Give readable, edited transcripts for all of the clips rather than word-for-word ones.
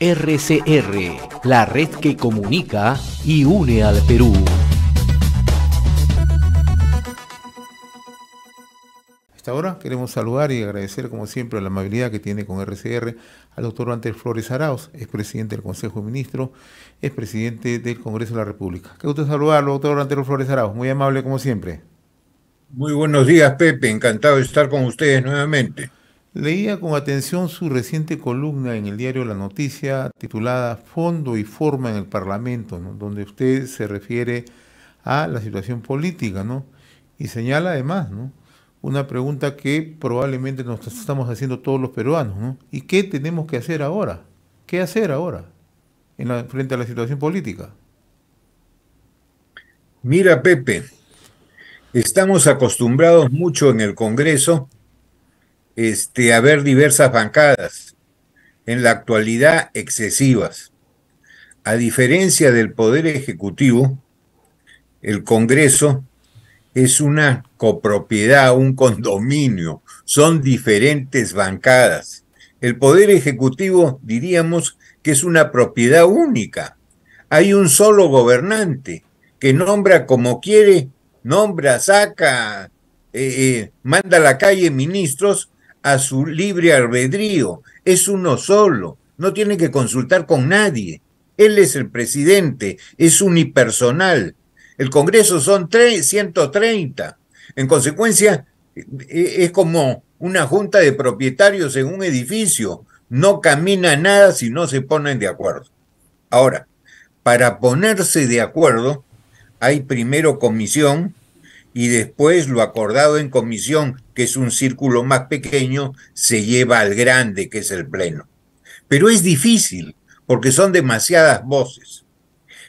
RCR, la red que comunica y une al Perú. Hasta ahora queremos saludar y agradecer como siempre la amabilidad que tiene con RCR al doctor Walter Flores Arauz, expresidente del Consejo de Ministros, expresidente del Congreso de la República. Qué gusto saludarlo, doctor Walter Flores Arauz, muy amable como siempre. Muy buenos días, Pepe, encantado de estar con ustedes nuevamente. Leía con atención su reciente columna en el diario La Noticia titulada Fondo y Forma en el Parlamento, ¿no?, donde usted se refiere a la situación política, ¿no?, y señala además, ¿no?, una pregunta que probablemente nos estamos haciendo todos los peruanos, ¿no? ¿Y qué tenemos que hacer ahora? ¿Qué hacer ahora frente a la situación política? Mira, Pepe, estamos acostumbrados mucho en el Congreso a ver diversas bancadas, en la actualidad excesivas. A diferencia del Poder Ejecutivo, el Congreso es una copropiedad, un condominio, son diferentes bancadas. El Poder Ejecutivo diríamos que es una propiedad única. Hay un solo gobernante que nombra como quiere, nombra, saca, manda a la calle ministros a su libre albedrío. Es uno solo, no tiene que consultar con nadie. Él es el presidente, es unipersonal. El Congreso son 130. En consecuencia, es como una junta de propietarios en un edificio. No camina nada si no se ponen de acuerdo. Ahora, para ponerse de acuerdo, hay primero comisión y después lo acordado en comisión, que es un círculo más pequeño, se lleva al grande, que es el pleno. Pero es difícil, porque son demasiadas voces.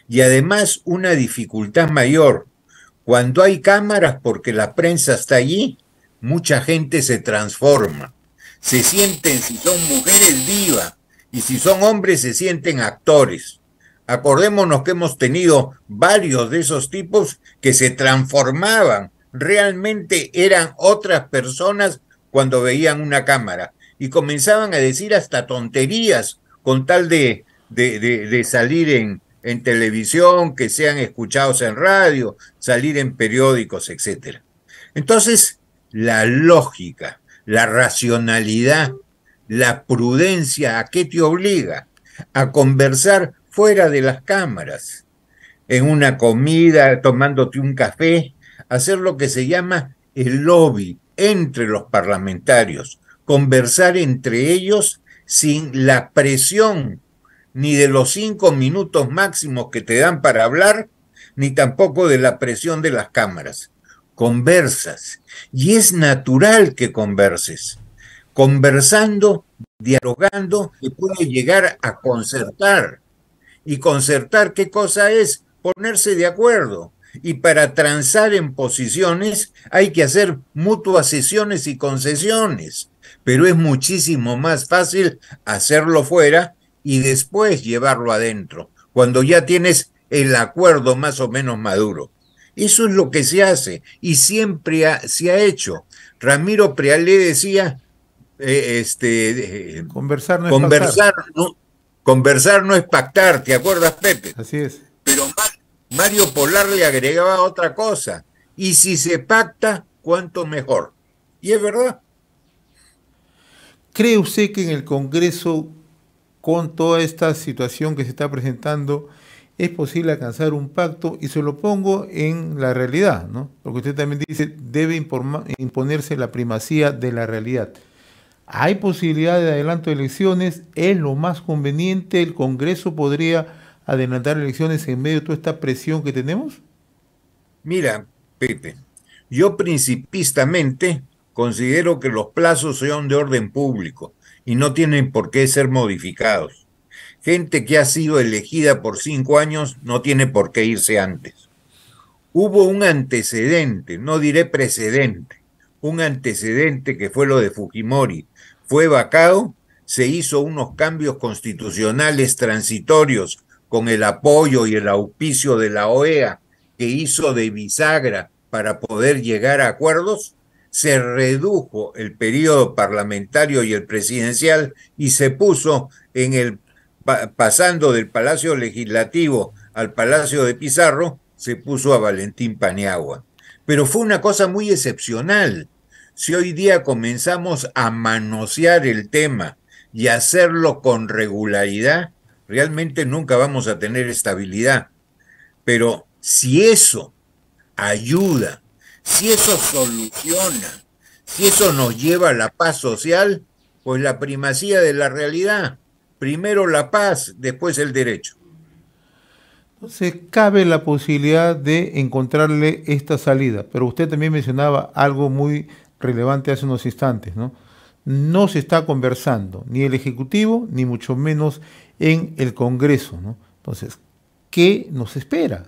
Y además una dificultad mayor, cuando hay cámaras porque la prensa está allí, mucha gente se transforma. Se sienten, si son mujeres, diva, y si son hombres, se sienten actores. Acordémonos que hemos tenido varios de esos tipos que se transformaban, realmente eran otras personas cuando veían una cámara y comenzaban a decir hasta tonterías con tal de salir en televisión, que sean escuchados en radio, salir en periódicos, etc. Entonces, la lógica, la racionalidad, la prudencia, ¿a qué te obliga? A conversar fuera de las cámaras, en una comida, tomándote un café, hacer lo que se llama el lobby entre los parlamentarios, conversar entre ellos sin la presión ni de los 5 minutos máximos que te dan para hablar, ni tampoco de la presión de las cámaras. Conversas, y es natural que converses. Conversando, dialogando, se puede llegar a concertar. Y concertar, ¿qué cosa es? Ponerse de acuerdo. Y para transar en posiciones hay que hacer mutuas cesiones y concesiones. Pero es muchísimo más fácil hacerlo fuera y después llevarlo adentro, cuando ya tienes el acuerdo más o menos maduro. Eso es lo que se hace y siempre se ha hecho. Ramiro Prealé decía, conversar no es pactar, ¿te acuerdas, Pepe? Así es. Pero Mario Polar le agregaba otra cosa, y si se pacta, cuánto mejor. Y es verdad. ¿Cree usted que en el Congreso, con toda esta situación que se está presentando, es posible alcanzar un pacto? Y se lo pongo en la realidad, ¿no? Porque usted también dice, debe imponerse la primacía de la realidad. ¿Hay posibilidad de adelanto de elecciones? ¿Es lo más conveniente? ¿El Congreso podría adelantar elecciones en medio de toda esta presión que tenemos? Mira, Pepe, yo principistamente considero que los plazos son de orden público y no tienen por qué ser modificados. Gente que ha sido elegida por 5 años no tiene por qué irse antes. Hubo un antecedente, no diré precedente, un antecedente que fue lo de Fujimori. Fue vacado, se hizo unos cambios constitucionales transitorios con el apoyo y el auspicio de la OEA, que hizo de bisagra para poder llegar a acuerdos. Se redujo el periodo parlamentario y el presidencial y se puso en el pasando del Palacio Legislativo al Palacio de Pizarro, se puso a Valentín Paniagua. Pero fue una cosa muy excepcional. Si hoy día comenzamos a manosear el tema y hacerlo con regularidad, realmente nunca vamos a tener estabilidad. Pero si eso ayuda, si eso soluciona, si eso nos lleva a la paz social, pues la primacía de la realidad. Primero la paz, después el derecho. Entonces, cabe la posibilidad de encontrarle esta salida, pero usted también mencionaba algo muy relevante hace unos instantes, ¿no? No se está conversando ni el Ejecutivo, ni mucho menos en el Congreso, ¿no? Entonces, ¿qué nos espera?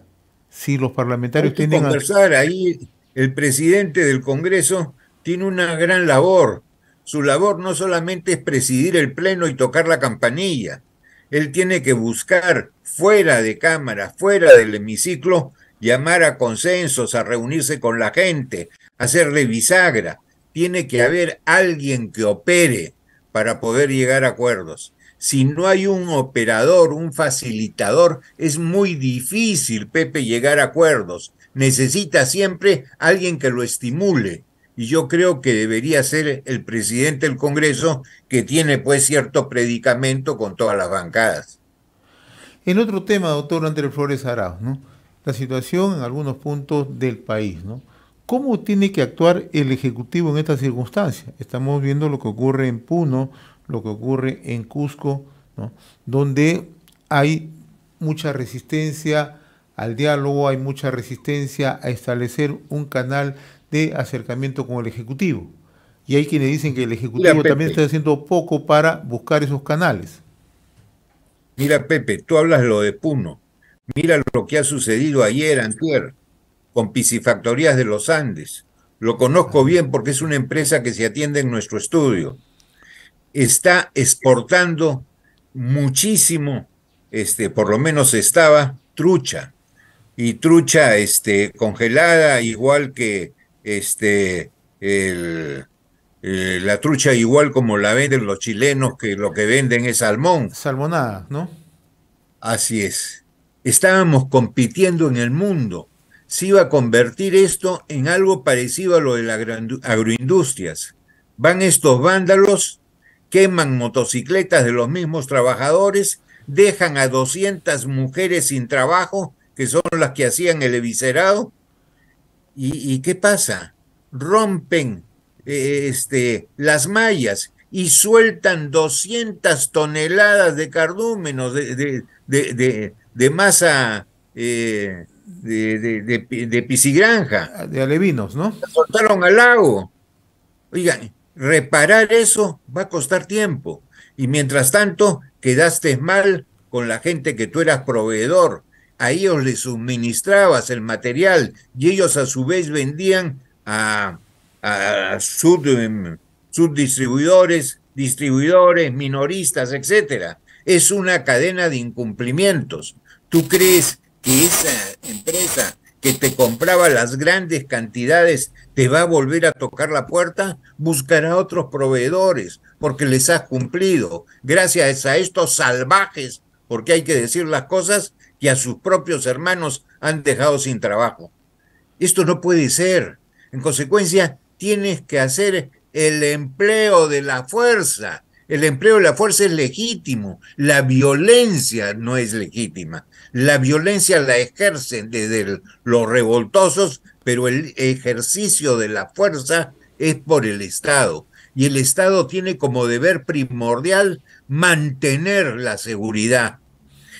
Si los Hay parlamentarios que tienden a... conversar. Ahí el presidente del Congreso tiene una gran labor. Su labor no solamente es presidir el pleno y tocar la campanilla. Él tiene que buscar fuera de cámara, fuera del hemiciclo, llamar a consensos, a reunirse con la gente, hacerle bisagra. Tiene que haber alguien que opere para poder llegar a acuerdos. Si no hay un operador, un facilitador, es muy difícil, Pepe, llegar a acuerdos. Necesita siempre alguien que lo estimule. Y yo creo que debería ser el presidente del Congreso, que tiene pues cierto predicamento con todas las bancadas. El otro tema, doctor Andrés Flores Arauz, ¿no? La situación en algunos puntos del país, ¿no? ¿Cómo tiene que actuar el Ejecutivo en estas circunstancias? Estamos viendo lo que ocurre en Puno, lo que ocurre en Cusco, ¿no? Donde hay mucha resistencia al diálogo, hay mucha resistencia a establecer un canal de acercamiento con el Ejecutivo. Y hay quienes dicen que el Mira, Ejecutivo también está Pepe, haciendo poco para buscar esos canales. mira, Pepe, tú hablas lo de Puno. Mira lo que ha sucedido ayer, antier, con Piscifactorías de los Andes. Lo conozco bien porque es una empresa que se atiende en nuestro estudio. Está exportando muchísimo, por lo menos estaba trucha, y trucha congelada, igual que el, la trucha, igual como la venden los chilenos, que lo que venden es salmón. Salmonada, ¿no? Así es. Estábamos compitiendo en el mundo. Se iba a convertir esto en algo parecido a lo de las agroindustrias. Van estos vándalos, queman motocicletas de los mismos trabajadores, dejan a 200 mujeres sin trabajo, que son las que hacían el eviscerado. ¿Y qué pasa? Rompen las mallas y sueltan 200 toneladas de cardúmenos, de masa de piscigranja. De alevinos, ¿no? La soltaron al lago. Oigan, reparar eso va a costar tiempo. Y mientras tanto, quedaste mal con la gente que tú eras proveedor. A ellos les suministrabas el material y ellos a su vez vendían a subdistribuidores, distribuidores, minoristas, etcétera. Es una cadena de incumplimientos. ¿Tú crees que esa empresa que te compraba las grandes cantidades te va a volver a tocar la puerta? Buscará otros proveedores porque les has cumplido, gracias a estos salvajes, porque hay que decir las cosas, que a sus propios hermanos han dejado sin trabajo. Esto no puede ser. En consecuencia, tienes que hacer el empleo de la fuerza. El empleo de la fuerza es legítimo. La violencia no es legítima. La violencia la ejercen desde los revoltosos, pero el ejercicio de la fuerza es por el Estado. Y el Estado tiene como deber primordial mantener la seguridad.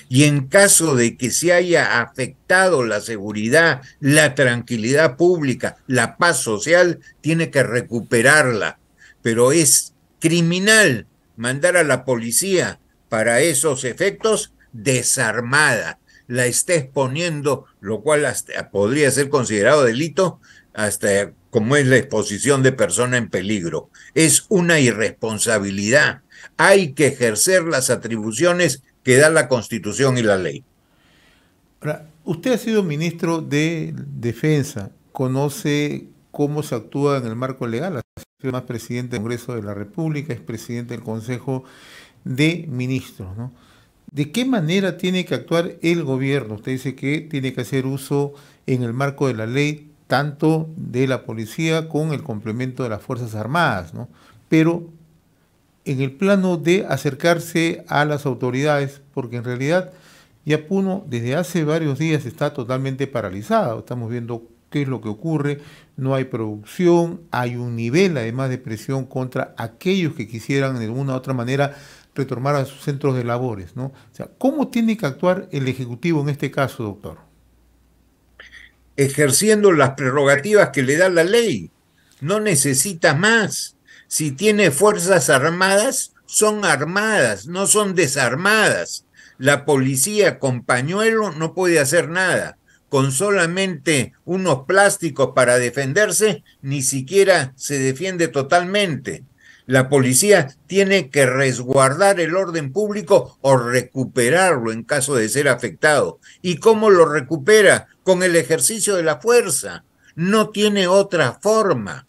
Y en caso de que se haya afectado la seguridad, la tranquilidad pública, la paz social, tiene que recuperarla. Pero es criminal mandar a la policía para esos efectos desarmada. La está exponiendo, lo cual hasta podría ser considerado delito, hasta como es la exposición de persona en peligro. Es una irresponsabilidad. Hay que ejercer las atribuciones que da la Constitución y la ley. Ahora, usted ha sido ministro de Defensa, conoce cómo se actúa en el marco legal, ha sido más presidente del Congreso de la República, es presidente del Consejo de Ministros, ¿no? ¿De qué manera tiene que actuar el gobierno? Usted dice que tiene que hacer uso en el marco de la ley tanto de la policía con el complemento de las Fuerzas Armadas, ¿no? Pero en el plano de acercarse a las autoridades, porque en realidad ya Puno desde hace varios días está totalmente paralizado. Estamos viendo qué es lo que ocurre, no hay producción, hay un nivel además de presión contra aquellos que quisieran de alguna u otra manera retornar a sus centros de labores, ¿no? O sea, ¿cómo tiene que actuar el Ejecutivo en este caso, doctor? Ejerciendo las prerrogativas que le da la ley. No necesita más. Si tiene fuerzas armadas, son armadas, no son desarmadas. La policía con pañuelo no puede hacer nada. Con solamente unos plásticos para defenderse, ni siquiera se defiende totalmente. La policía tiene que resguardar el orden público o recuperarlo en caso de ser afectado. ¿Y cómo lo recupera? Con el ejercicio de la fuerza. No tiene otra forma.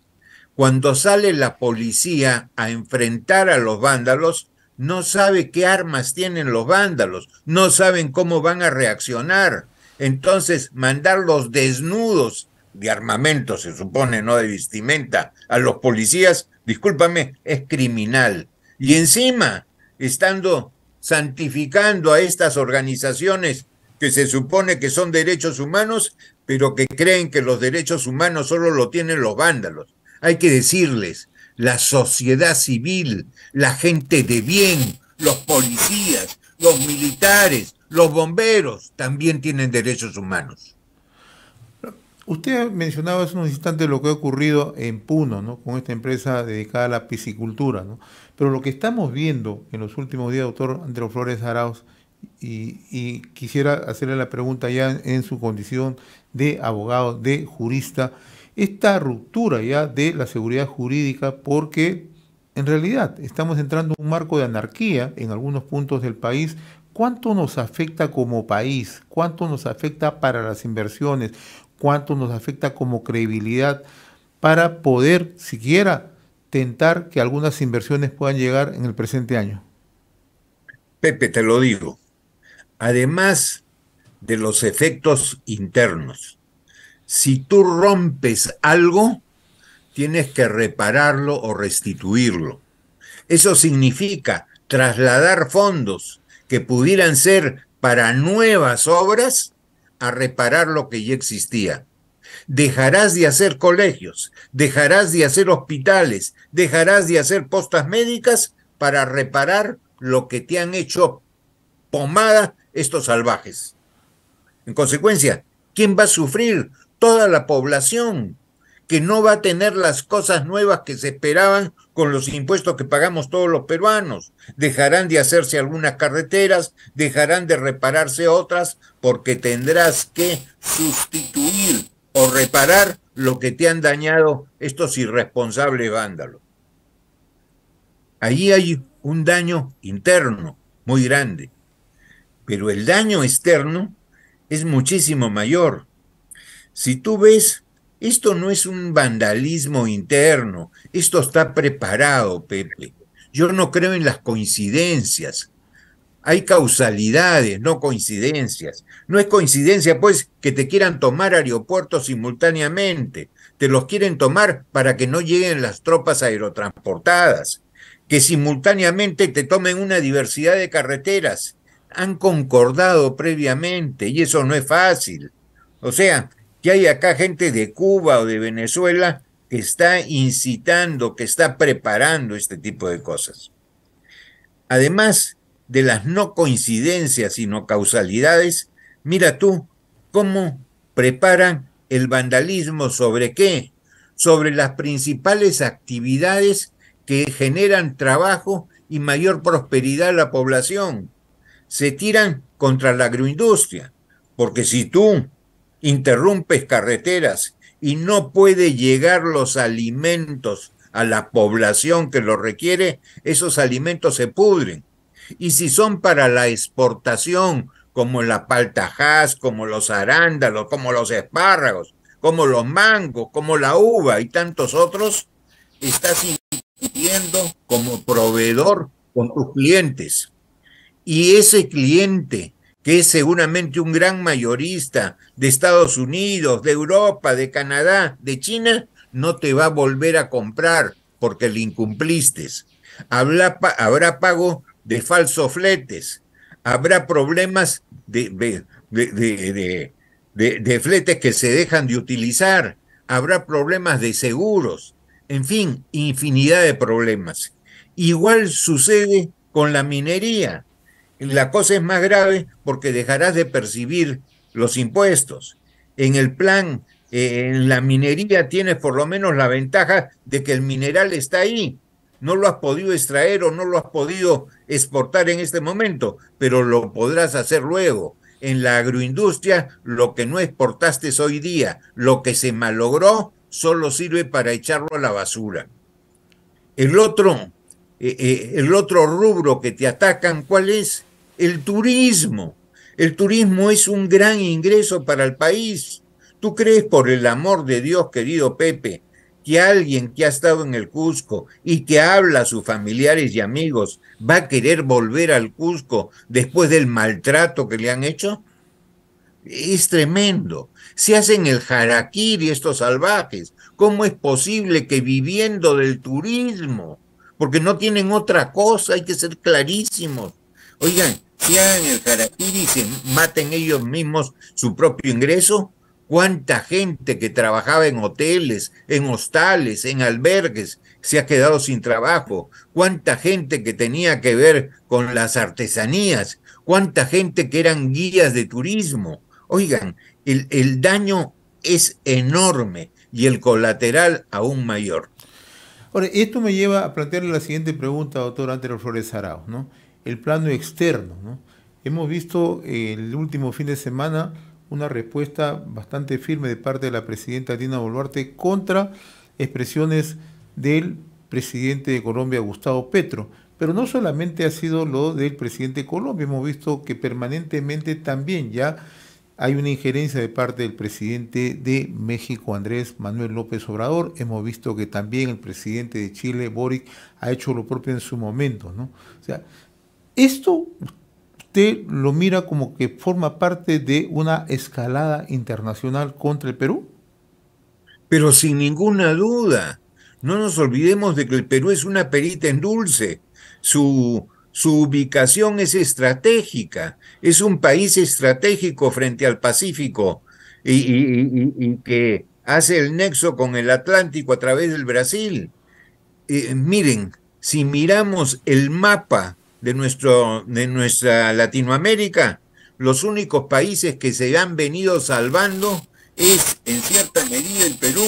Cuando sale la policía a enfrentar a los vándalos, no sabe qué armas tienen los vándalos, no saben cómo van a reaccionar. Entonces, mandarlos desnudos de armamento, se supone, no de vestimenta, a los policías, discúlpame, es criminal. Y encima, estando santificando a estas organizaciones que se supone que son derechos humanos, pero que creen que los derechos humanos solo lo tienen los vándalos. Hay que decirles, la sociedad civil, la gente de bien, los policías, los militares, los bomberos, también tienen derechos humanos. Usted mencionaba hace unos instantes lo que ha ocurrido en Puno, ¿no? Con esta empresa dedicada a la piscicultura, ¿no? Pero lo que estamos viendo en los últimos días, doctor Andreu Flores Arauz, y quisiera hacerle la pregunta ya en su condición de abogado, de jurista, esta ruptura ya de la seguridad jurídica, porque en realidad estamos entrando en un marco de anarquía en algunos puntos del país. ¿Cuánto nos afecta como país? ¿Cuánto nos afecta para las inversiones? ¿Cuánto nos afecta como credibilidad para poder siquiera tentar que algunas inversiones puedan llegar en el presente año? Pepe, te lo digo, además de los efectos internos, si tú rompes algo, tienes que repararlo o restituirlo. Eso significa trasladar fondos que pudieran ser para nuevas obras a reparar lo que ya existía. Dejarás de hacer colegios, dejarás de hacer hospitales, dejarás de hacer postas médicas para reparar lo que te han hecho pomada estos salvajes. En consecuencia, ¿quién va a sufrir? Toda la población, que no va a tener las cosas nuevas que se esperaban con los impuestos que pagamos todos los peruanos. Dejarán de hacerse algunas carreteras, dejarán de repararse otras, porque tendrás que sustituir o reparar lo que te han dañado estos irresponsables vándalos. Allí hay un daño interno muy grande, pero el daño externo es muchísimo mayor. Si tú ves, esto no es un vandalismo interno, esto está preparado, Pepe. Yo no creo en las coincidencias. Hay causalidades, no coincidencias. No es coincidencia, pues, que te quieran tomar aeropuertos simultáneamente. Te los quieren tomar para que no lleguen las tropas aerotransportadas. Que simultáneamente te tomen una diversidad de carreteras. Han concordado previamente y eso no es fácil. O sea, que hay acá gente de Cuba o de Venezuela que está incitando, que está preparando este tipo de cosas. Además de las no coincidencias, sino causalidades, mira tú cómo preparan el vandalismo. ¿Sobre qué? Sobre las principales actividades que generan trabajo y mayor prosperidad a la población. Se tiran contra la agroindustria, porque si tú interrumpes carreteras y no puede llegar los alimentos a la población que lo requiere, esos alimentos se pudren. Y si son para la exportación, como la palta, como los arándanos, como los espárragos, como los mangos, como la uva y tantos otros, estás incurriendo como proveedor con tus clientes. Y ese cliente, que es seguramente un gran mayorista de Estados Unidos, de Europa, de Canadá, de China, no te va a volver a comprar porque le incumpliste. Habrá pago de falsos fletes, habrá problemas de fletes que se dejan de utilizar, habrá problemas de seguros, en fin, infinidad de problemas. Igual sucede con la minería. La cosa es más grave porque dejarás de percibir los impuestos. En el plan, en la minería tienes por lo menos la ventaja de que el mineral está ahí. No lo has podido extraer o no lo has podido exportar en este momento, pero lo podrás hacer luego. En la agroindustria, lo que no exportaste hoy día, lo que se malogró, solo sirve para echarlo a la basura. El otro rubro que te atacan, ¿cuál es? El turismo. El turismo es un gran ingreso para el país. ¿Tú crees, por el amor de Dios, querido Pepe, que alguien que ha estado en el Cusco y que habla a sus familiares y amigos va a querer volver al Cusco después del maltrato que le han hecho? Es tremendo. Se hacen el harakiri estos salvajes. ¿Cómo es posible que viviendo del turismo, porque no tienen otra cosa, hay que ser clarísimos, oigan, se hagan el harakiri y se maten ellos mismos su propio ingreso? ¿Cuánta gente que trabajaba en hoteles, en hostales, en albergues se ha quedado sin trabajo? ¿Cuánta gente que tenía que ver con las artesanías? ¿Cuánta gente que eran guías de turismo? Oigan, el daño es enorme y el colateral aún mayor. Ahora, esto me lleva a plantearle la siguiente pregunta, doctor Antero Flores Arauz, ¿no? El plano externo, ¿no? Hemos visto el último fin de semana una respuesta bastante firme de parte de la presidenta Dina Boluarte contra expresiones del presidente de Colombia, Gustavo Petro. Pero no solamente ha sido lo del presidente de Colombia, hemos visto que permanentemente también ya hay una injerencia de parte del presidente de México, Andrés Manuel López Obrador. Hemos visto que también el presidente de Chile, Boric, ha hecho lo propio en su momento, ¿no? O sea, esto usted lo mira como que forma parte de una escalada internacional contra el Perú. Pero sin ninguna duda, no nos olvidemos de que el Perú es una perita en dulce. Su ubicación es estratégica, es un país estratégico frente al Pacífico y que hace el nexo con el Atlántico a través del Brasil. Miren, si miramos el mapa de nuestra Latinoamérica, los únicos países que se han venido salvando es, en cierta medida, el Perú,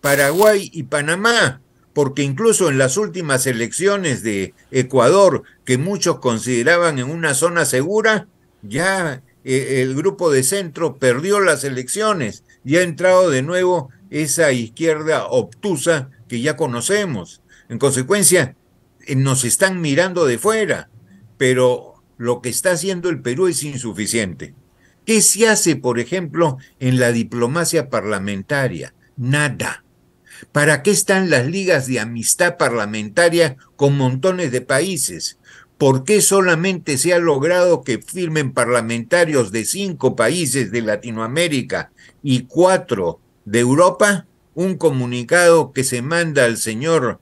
Paraguay y Panamá, porque incluso en las últimas elecciones de Ecuador, que muchos consideraban en una zona segura, ya el grupo de centro perdió las elecciones y ha entrado de nuevo esa izquierda obtusa que ya conocemos. En consecuencia, nos están mirando de fuera, pero lo que está haciendo el Perú es insuficiente. ¿Qué se hace, por ejemplo, en la diplomacia parlamentaria? Nada. ¿Para qué están las ligas de amistad parlamentaria con montones de países? ¿Por qué solamente se ha logrado que firmen parlamentarios de 5 países de Latinoamérica y 4 de Europa un comunicado que se manda al señor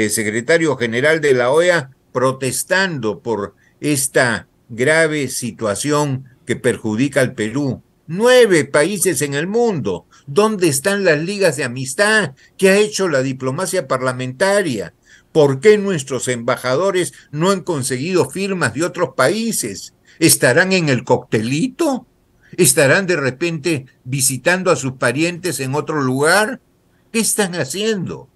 secretario general de la OEA protestando por esta grave situación que perjudica al Perú? 9 países en el mundo. ¿Dónde están las ligas de amistad? ¿Qué ha hecho la diplomacia parlamentaria? ¿Por qué nuestros embajadores no han conseguido firmas de otros países? ¿Estarán en el coctelito? ¿Estarán de repente visitando a sus parientes en otro lugar? ¿Qué están haciendo?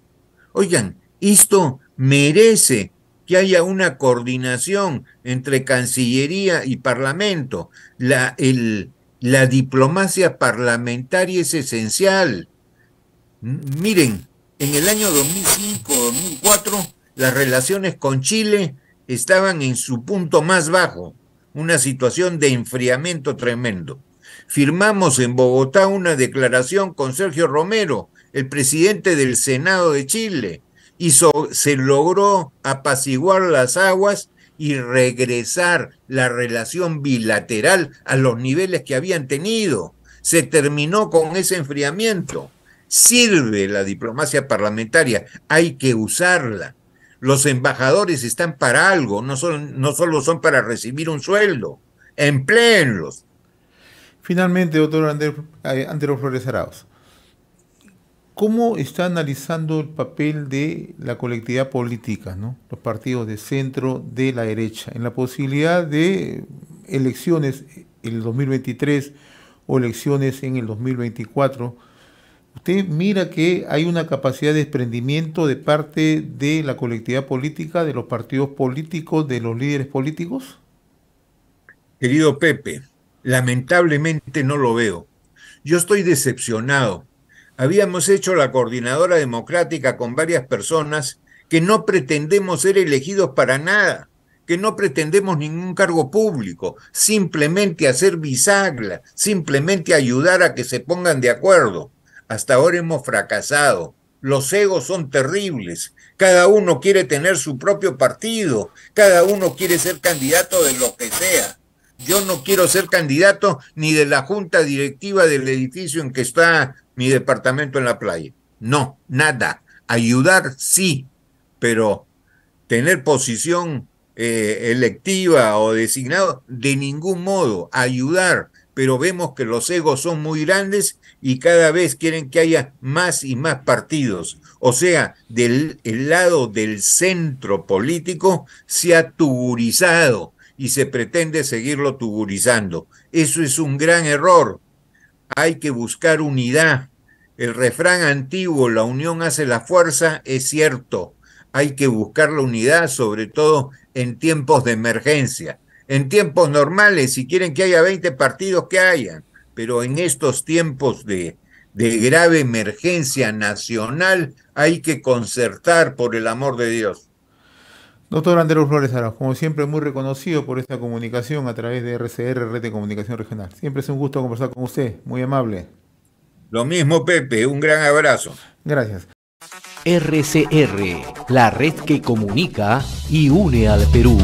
Oigan, esto merece que haya una coordinación entre Cancillería y Parlamento. La diplomacia parlamentaria es esencial. Miren, en el año 2005-2004 las relaciones con Chile estaban en su punto más bajo, una situación de enfriamiento tremendo. Firmamos en Bogotá una declaración con Sergio Romero, el presidente del Senado de Chile, y se logró apaciguar las aguas y regresar la relación bilateral a los niveles que habían tenido. Se terminó con ese enfriamiento. Sirve la diplomacia parlamentaria, hay que usarla. Los embajadores están para algo, no solo son para recibir un sueldo. Empléenlos. Finalmente, doctor Antero Flores Arauz, ¿cómo está analizando el papel de la colectividad política, ¿no? Los partidos de centro, de la derecha, en la posibilidad de elecciones en el 2023 o elecciones en el 2024? ¿Usted mira que hay una capacidad de desprendimiento de parte de la colectividad política, de los partidos políticos, de los líderes políticos? Querido Pepe, lamentablemente no lo veo. Yo estoy decepcionado. Habíamos hecho la coordinadora democrática con varias personas que no pretendemos ser elegidos para nada, que no pretendemos ningún cargo público, simplemente hacer bisagra, simplemente ayudar a que se pongan de acuerdo. Hasta ahora hemos fracasado. Los egos son terribles. Cada uno quiere tener su propio partido. Cada uno quiere ser candidato de lo que sea. Yo no quiero ser candidato ni de la junta directiva del edificio en que está mi departamento en la playa. No, nada. Ayudar sí, pero tener posición electiva o designado, de ningún modo. Ayudar, pero vemos que los egos son muy grandes y cada vez quieren que haya más y más partidos. O sea, el lado del centro político se ha tuburizado y se pretende seguirlo tuburizando. Eso es un gran error. Hay que buscar unidad. El refrán antiguo, la unión hace la fuerza, es cierto. Hay que buscar la unidad, sobre todo en tiempos de emergencia. En tiempos normales, si quieren que haya 20 partidos, que hayan. Pero en estos tiempos de grave emergencia nacional, hay que concertar, por el amor de Dios. Doctor Antero Flores Arauz, como siempre, muy reconocido por esta comunicación a través de RCR, Red de Comunicación Regional. Siempre es un gusto conversar con usted, muy amable. Lo mismo, Pepe, un gran abrazo. Gracias. RCR, la red que comunica y une al Perú.